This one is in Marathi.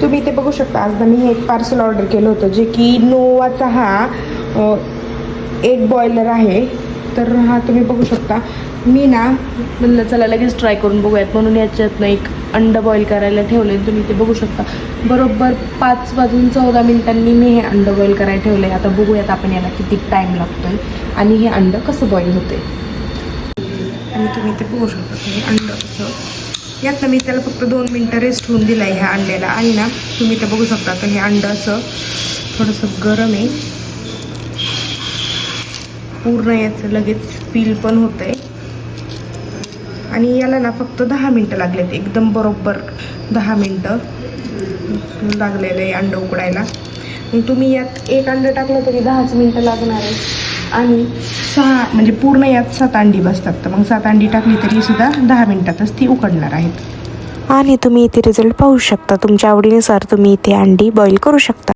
तुम्ही इथे बघू शकता, आज मी हे एक पार्सल ऑर्डर केलं होतं, जे की नोवाचा हा एक बॉयलर आहे. तर हा तुम्ही बघू शकता. मी ना म्हणलं चला लगेच ट्राय करून बघूयात, म्हणून याच्यातनं एक अंडं बॉईल करायला ठेवले. तुम्ही ते बघू शकता, बरोबर 5:14 मी हे अंडं बॉईल करायला ठेवलं आहे. आता बघूयात आपण याला किती टाईम लागतो आहे आणि हे अंडं कसं बॉईल होते. आणि तुम्ही ते बघू शकता हे अंडं कसं, यातनं मी त्याला फक्त 2 मिनटं रेस्ट होऊन दिलं आहे ह्या अंड्याला. आणि ना तुम्ही ते बघू शकता तर हे अंडं असं थोडंसं गरम आहे, पूर्ण याचं लगेच पील पण होतं आहे. आणि याला ना फक्त 10 मिनटं लागलेत, एकदम बरोबर 10 मिनटं लागलेलं आहे अंडं उकडायला. मग तुम्ही यात एक अंडं टाकलं तरी 10च मिनटं लागणार आहे. आणि 6 म्हणजे पूर्ण यात 7 अंडी बसतात. तर मग 7 अंडी टाकली तरी सुद्धा 10 मिनटातच ती उकडणार आहेत. आणि तुम्ही इथे रिझल्ट पाहू शकता. तुमच्या आवडीनुसार तुम्ही इथे अंडी बॉईल करू शकता.